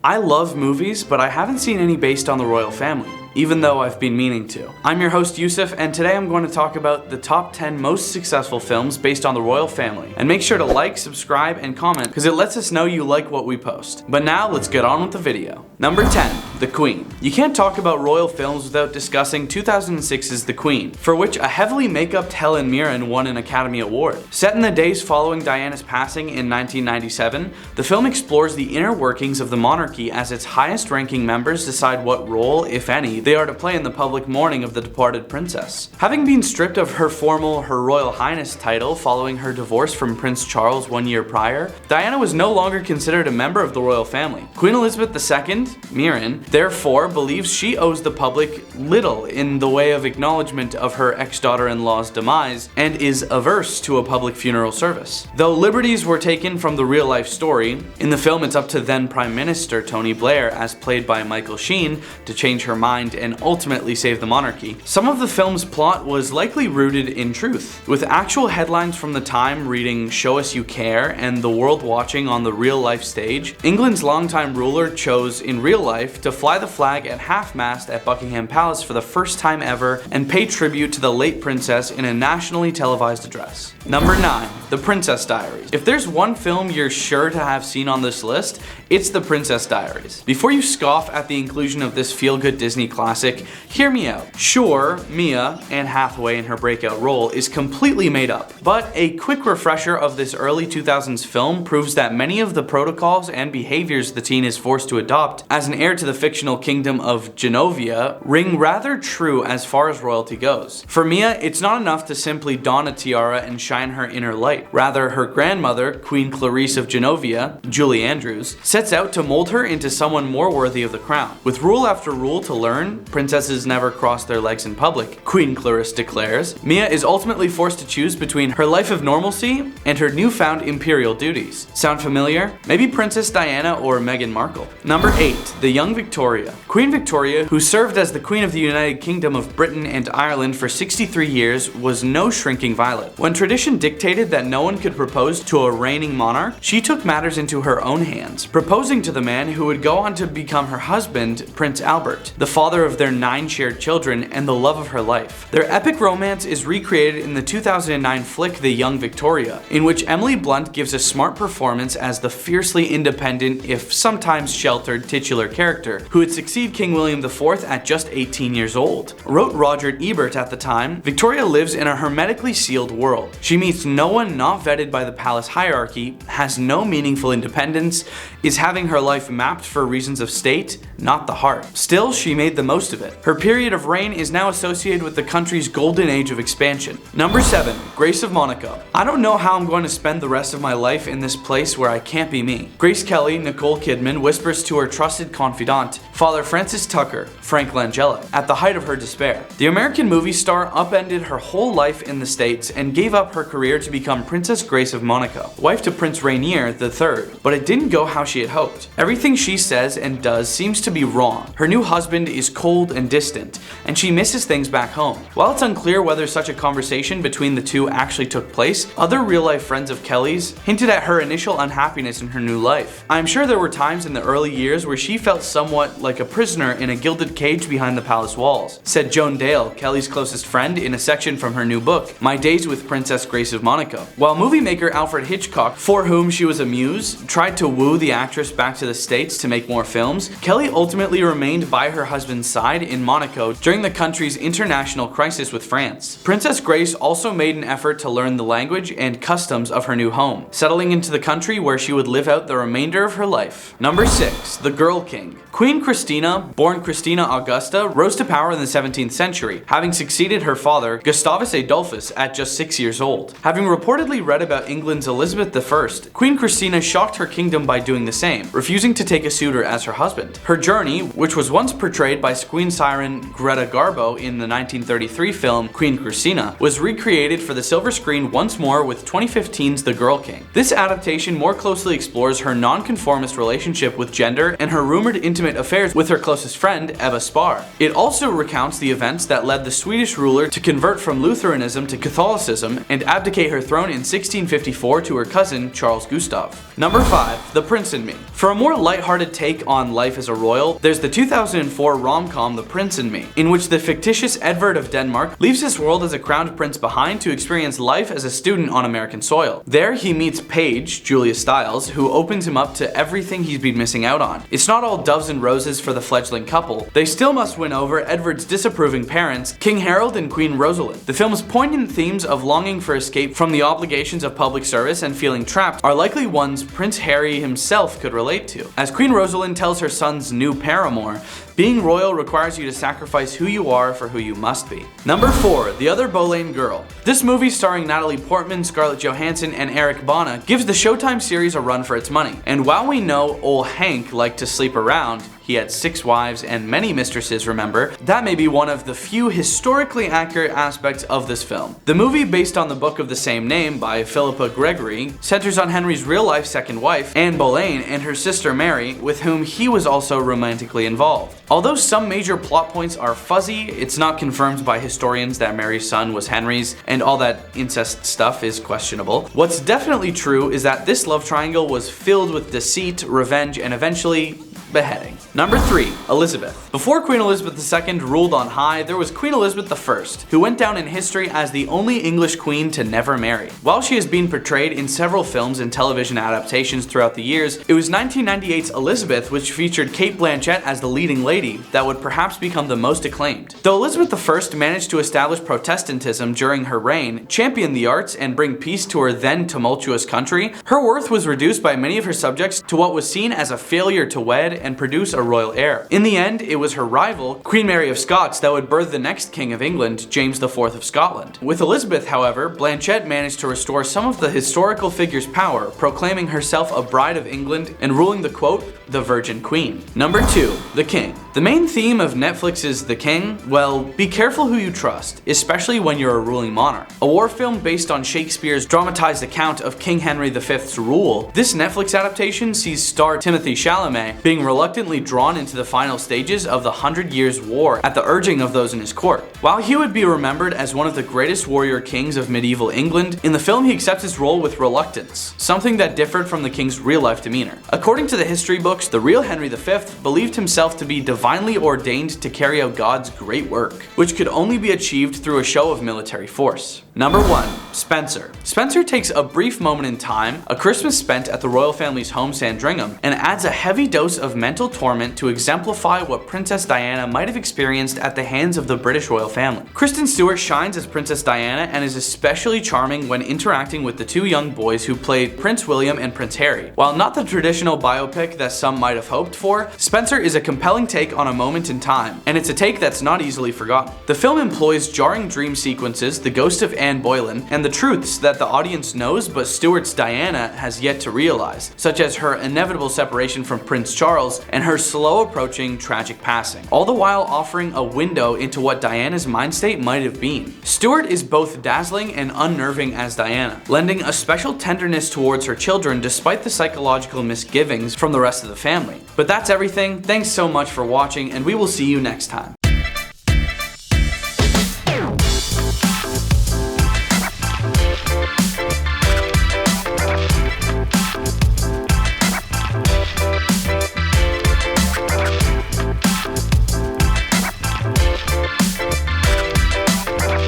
I love movies, but I haven't seen any based on the royal family, even though I've been meaning to. I'm your host Yusuf, and today I'm going to talk about the top 10 most successful films based on the royal family. And make sure to like, subscribe, and comment, because it lets us know you like what we post. But now let's get on with the video. Number 10, The Queen. You can't talk about royal films without discussing 2006's The Queen, for which a heavily make-upped Helen Mirren won an Academy Award. Set in the days following Diana's passing in 1997, the film explores the inner workings of the monarchy as its highest-ranking members decide what role, if any, they are to play in the public mourning of the departed princess. Having been stripped of her formal Her Royal Highness title following her divorce from Prince Charles 1 year prior, Diana was no longer considered a member of the royal family. Queen Elizabeth II, Mirren, therefore believes she owes the public little in the way of acknowledgement of her ex-daughter-in-law's demise and is averse to a public funeral service. Though liberties were taken from the real-life story, in the film it's up to then Prime Minister Tony Blair, as played by Michael Sheen, to change her mind and ultimately save the monarchy. Some of the film's plot was likely rooted in truth, with actual headlines from the time reading "Show us you care" and the world watching on the real-life stage. England's longtime ruler chose, in real life, to fly the flag at half-mast at Buckingham Palace for the first time ever and pay tribute to the late princess in a nationally televised address. Number 9, The Princess Diaries. If there's one film you're sure to have seen on this list, it's The Princess Diaries. Before you scoff at the inclusion of this feel-good Disney classic, hear me out. Sure, Mia, Anne Hathaway in her breakout role, is completely made up, but a quick refresher of this early 2000s film proves that many of the protocols and behaviors the teen is forced to adopt as an heir to the fictional kingdom of Genovia ring rather true as far as royalty goes. For Mia, it's not enough to simply don a tiara and shine her inner light. Rather, her grandmother, Queen Clarice of Genovia, Julie Andrews, sets out to mold her into someone more worthy of the crown. With rule after rule to learn, princesses never cross their legs in public, Queen Clarice declares, Mia is ultimately forced to choose between her life of normalcy and her newfound imperial duties. Sound familiar? Maybe Princess Diana or Meghan Markle. Number 8, The Young Victoria. Queen Victoria, who served as the Queen of the United Kingdom of Britain and Ireland for 63 years, was no shrinking violet. When tradition dictated that no one could propose to a reigning monarch, she took matters into her own hands, proposing to the man who would go on to become her husband, Prince Albert, the father of their 9 shared children and the love of her life. Their epic romance is recreated in the 2009 flick The Young Victoria, in which Emily Blunt gives a smart performance as the fiercely independent, if sometimes sheltered, titular character who would succeed King William IV at just 18 years old. Wrote Roger Ebert at the time, Victoria lives in a hermetically sealed world. She meets no one not vetted by the palace hierarchy, has no meaningful independence, is having her life mapped for reasons of state, not the heart. Still, she made the most of it. Her period of reign is now associated with the country's golden age of expansion. Number 7, Grace of Monaco. I don't know how I'm going to spend the rest of my life in this place where I can't be me. Grace Kelly, Nicole Kidman, whispers to her trusted confidant, Father Francis Tucker, Frank Langella, at the height of her despair. The American movie star upended her whole life in the States and gave up her career to become Princess Grace of Monaco, wife to Prince Rainier III, but it didn't go how she had hoped. Everything she says and does seems to be wrong. Her new husband is cold and distant, and she misses things back home. While it's unclear whether such a conversation between the two actually took place, other real-life friends of Kelly's hinted at her initial unhappiness in her new life. I'm sure there were times in the early years where she felt somewhat like a prisoner in a gilded cage behind the palace walls, said Joan Dale, Kelly's closest friend, in a section from her new book, My Days with Princess Grace of Monaco. While movie maker Alfred Hitchcock, for whom she was a muse, tried to woo the actress back to the States to make more films, Kelly ultimately remained by her husband's side in Monaco during the country's international crisis with France. Princess Grace also made an effort to learn the language and customs of her new home, settling into the country where she would live out the remainder of her life. Number 6, The Girl King. Queen Christina, born Christina Augusta, rose to power in the 17th century, having succeeded her father, Gustavus Adolphus, at just 6 years old. Having reportedly read about England's Elizabeth I, Queen Christina shocked her kingdom by doing the same, refusing to take a suitor as her husband. Her journey, which was once portrayed by Queen siren Greta Garbo in the 1933 film Queen Christina, was recreated for the silver screen once more with 2015's The Girl King. This adaptation more closely explores her nonconformist relationship with gender and her rumored intimate affairs with her closest friend, Ebba Spar. It also recounts the events that led the Swedish ruler to convert from Lutheranism to Catholicism and abdicate her throne in 1654 to her cousin, Charles Gustav. Number 5, The Prince and Me. Me. For a more lighthearted take on life as a royal, there's the 2004 rom-com The Prince and Me, in which the fictitious Edvard of Denmark leaves his world as a crowned prince behind to experience life as a student on American soil. There he meets Paige, Julia Stiles, who opens him up to everything he's been missing out on. It's not all doves and roses for the fledgling couple. They still must win over Edward's disapproving parents, King Harold and Queen Rosalind. The film's poignant themes of longing for escape from the obligations of public service and feeling trapped are likely ones Prince Harry himself could relate to. As Queen Rosalind tells her son's new paramour, being royal requires you to sacrifice who you are for who you must be. Number 4. The Other Boleyn Girl. This movie, starring Natalie Portman, Scarlett Johansson, and Eric Bana, gives the Showtime series a run for its money. And while we know ol' Hank liked to sleep around, he had 6 wives and many mistresses, remember, that may be one of the few historically accurate aspects of this film. The movie, based on the book of the same name by Philippa Gregory, centers on Henry's real-life second wife, Anne Boleyn, and her sister Mary, with whom he was also romantically involved. Although some major plot points are fuzzy, it's not confirmed by historians that Mary's son was Henry's, and all that incest stuff is questionable. What's definitely true is that this love triangle was filled with deceit, revenge, and eventually beheading. Number 3. Elizabeth. Before Queen Elizabeth II ruled on high, there was Queen Elizabeth I, who went down in history as the only English queen to never marry. While she has been portrayed in several films and television adaptations throughout the years, it was 1998's Elizabeth, which featured Cate Blanchett as the leading lady, that would perhaps become the most acclaimed. Though Elizabeth I managed to establish Protestantism during her reign, champion the arts, and bring peace to her then tumultuous country, her worth was reduced by many of her subjects to what was seen as a failure to wed and produce a royal heir. In the end, it was her rival, Queen Mary of Scots, that would birth the next King of England, James IV of Scotland. With Elizabeth, however, Blanchett managed to restore some of the historical figure's power, proclaiming herself a bride of England and ruling the quote, the Virgin Queen. Number 2. The King. The main theme of Netflix's The King? Well, be careful who you trust, especially when you're a ruling monarch. A war film based on Shakespeare's dramatized account of King Henry V's rule, this Netflix adaptation sees star Timothée Chalamet being reluctantly drawn into the final stages of the 100 Years' War at the urging of those in his court. While he would be remembered as one of the greatest warrior kings of medieval England, in the film he accepts his role with reluctance, something that differed from the king's real-life demeanor. According to the history books, the real Henry V believed himself to be divinely ordained to carry out God's great work, which could only be achieved through a show of military force. Number 1. Spencer. Spencer takes a brief moment in time, a Christmas spent at the royal family's home Sandringham, and adds a heavy dose of mental torment to exemplify what Princess Diana might have experienced at the hands of the British royal family. Kristen Stewart shines as Princess Diana and is especially charming when interacting with the 2 young boys who played Prince William and Prince Harry. While not the traditional biopic that some might have hoped for, Spencer is a compelling take on a moment in time, and it's a take that's not easily forgotten. The film employs jarring dream sequences, the ghost of Anne Boleyn, and the truths that the audience knows but Stewart's Diana has yet to realize, such as her inevitable separation from Prince Charles and her slow approaching tragic passing, all the while offering a window into what Diana's mind state might have been. Stewart is both dazzling and unnerving as Diana, lending a special tenderness towards her children despite the psychological misgivings from the rest of the family. But that's everything. Thanks so much for watching, and we will see you next time.